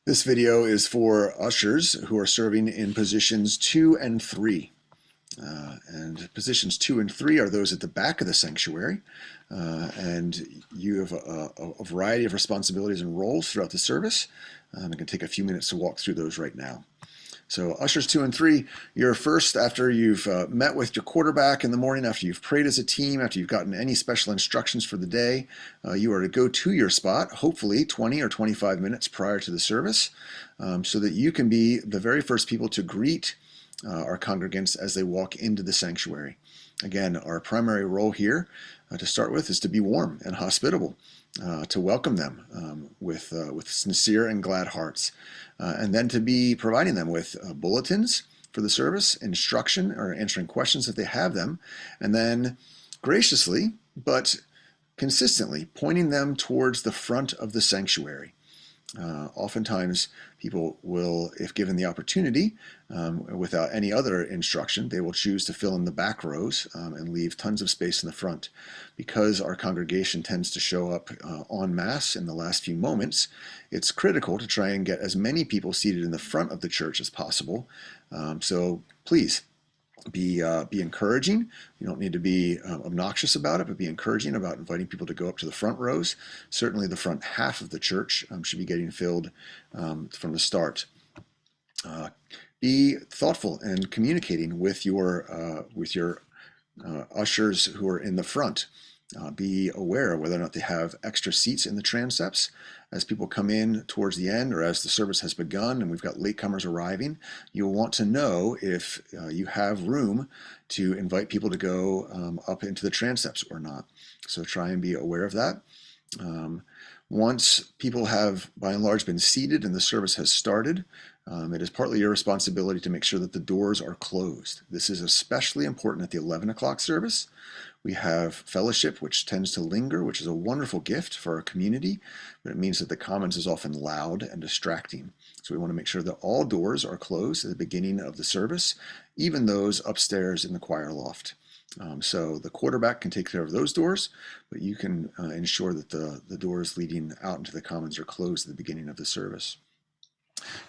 This video is for ushers who are serving in positions 2 and 3. And positions 2 and 3 are those at the back of the sanctuary. And you have a variety of responsibilities and roles throughout the service. I can take a few minutes to walk through those right now. So ushers 2 and 3, you're first after you've met with your quarterback in the morning, after you've prayed as a team, after you've gotten any special instructions for the day. You are to go to your spot, hopefully 20 or 25 minutes prior to the service, so that you can be the very first people to greet our congregants as they walk into the sanctuary. Again, our primary role here to start with is to be warm and hospitable, to welcome them with sincere and glad hearts, and then to be providing them with bulletins for the service, instruction, or answering questions if they have them, and then graciously but consistently pointing them towards the front of the sanctuary. Oftentimes, people will, if given the opportunity, without any other instruction, they will choose to fill in the back rows and leave tons of space in the front. Because our congregation tends to show up en masse in the last few moments, it's critical to try and get as many people seated in the front of the church as possible. So please, be encouraging. You don't need to be obnoxious about it, but be encouraging about inviting people to go up to the front rows. Certainly the front half of the church should be getting filled from the start. Be thoughtful and communicating with your ushers who are in the front. Be aware of whether or not they have extra seats in the transepts. As people come in towards the end or as the service has begun and we've got latecomers arriving, you'll want to know if you have room to invite people to go up into the transepts or not. So try and be aware of that. Once people have, by and large, been seated and the service has started, it is partly your responsibility to make sure that the doors are closed. This is especially important at the 11 o'clock service. We have fellowship, which tends to linger, which is a wonderful gift for our community, but it means that the commons is often loud and distracting. So we want to make sure that all doors are closed at the beginning of the service, even those upstairs in the choir loft. So the quarterback can take care of those doors, but you can ensure that the doors leading out into the commons are closed at the beginning of the service.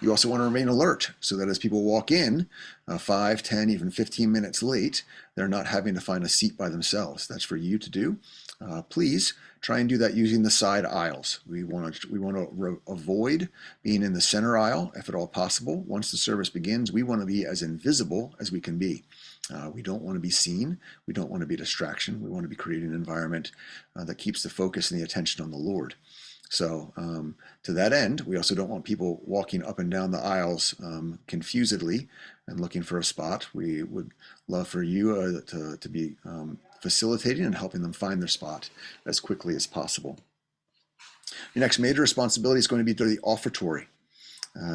You also want to remain alert so that as people walk in 5, 10, even 15 minutes late, they're not having to find a seat by themselves. That's for you to do. Please try and do that using the side aisles. We want to avoid being in the center aisle if at all possible. Once the service begins, we want to be as invisible as we can be. We don't want to be seen. We don't want to be a distraction. We want to be creating an environment that keeps the focus and the attention on the Lord. So to that end, we also don't want people walking up and down the aisles confusedly and looking for a spot. We would love for you to be facilitating and helping them find their spot as quickly as possible. Your next major responsibility is going to be during the offertory.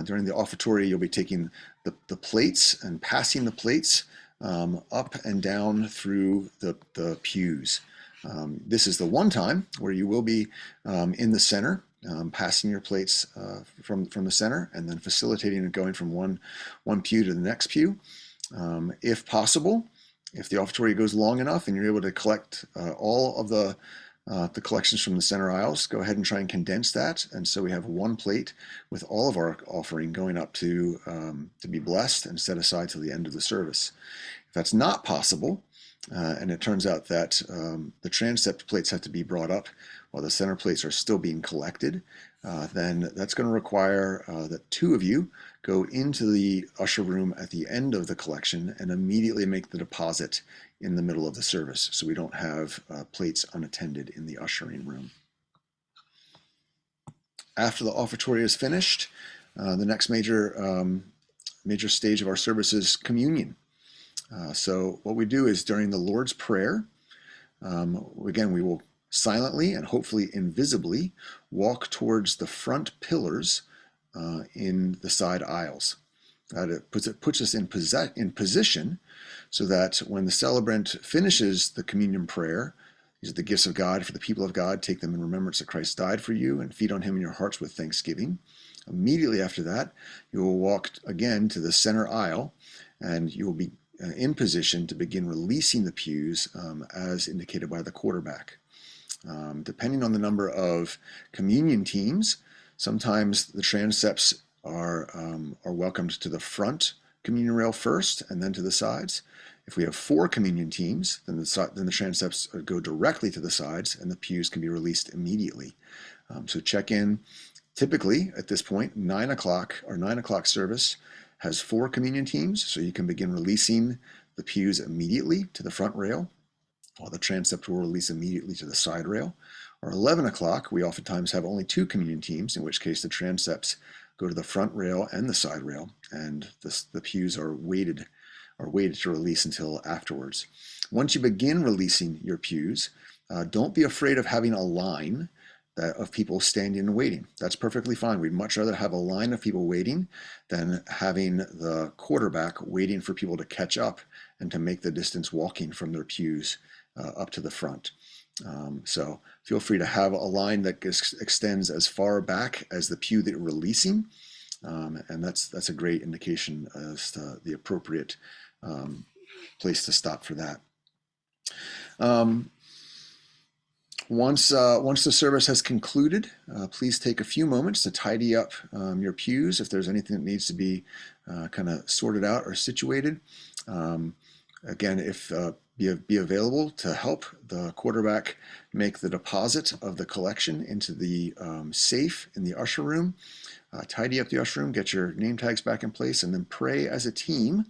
During the offertory, you'll be taking the plates and passing the plates up and down through the pews. This is the one time where you will be in the center, passing your plates from the center and then facilitating and going from one pew to the next pew. If possible, if the offertory goes long enough and you're able to collect all of the collections from the center aisles, go ahead and try and condense that. And so we have one plate with all of our offering going up to be blessed and set aside till the end of the service. If that's not possible, and it turns out that the transept plates have to be brought up while the center plates are still being collected, then that's going to require that two of you go into the usher room at the end of the collection and immediately make the deposit in the middle of the service, so we don't have plates unattended in the ushering room. After the offertory is finished, the next major stage of our service is communion. So what we do is during the Lord's Prayer, again, we will silently and hopefully invisibly walk towards the front pillars in the side aisles. It puts us in position so that when the celebrant finishes the communion prayer, these are the gifts of God for the people of God, take them in remembrance that Christ died for you and feed on him in your hearts with thanksgiving. Immediately after that, you will walk again to the center aisle and you will be in position to begin releasing the pews as indicated by the quarterback. Depending on the number of communion teams, sometimes the transepts are welcomed to the front communion rail first and then to the sides. If we have 4 communion teams, then the transepts go directly to the sides and the pews can be released immediately. So check in. Typically, at this point, 9 o'clock, our 9 o'clock service has 4 communion teams, so you can begin releasing the pews immediately to the front rail, while the transept will release immediately to the side rail. Or 11 o'clock, we oftentimes have only 2 communion teams, in which case the transepts go to the front rail and the side rail, and the pews are waited to release until afterwards. Once you begin releasing your pews, don't be afraid of having a line of people standing and waiting. That's perfectly fine. We'd much rather have a line of people waiting than having the quarterback waiting for people to catch up and to make the distance walking from their pews up to the front. So feel free to have a line that extends as far back as the pew that you're releasing, and that's a great indication as to the appropriate place to stop for that. Once the service has concluded, please take a few moments to tidy up your pews if there's anything that needs to be kind of sorted out or situated. Again, be available to help the quarterback make the deposit of the collection into the safe in the usher room. Tidy up the usher room, get your name tags back in place, and then pray as a team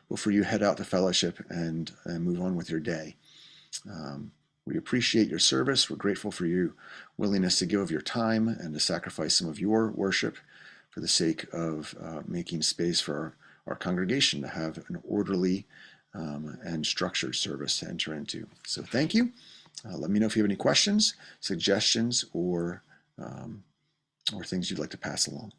before you head out to fellowship and move on with your day. We appreciate your service. We're grateful for your willingness to give of your time and to sacrifice some of your worship for the sake of making space for our congregation to have an orderly and structured service to enter into. So thank you. Let me know if you have any questions, suggestions, or things you'd like to pass along.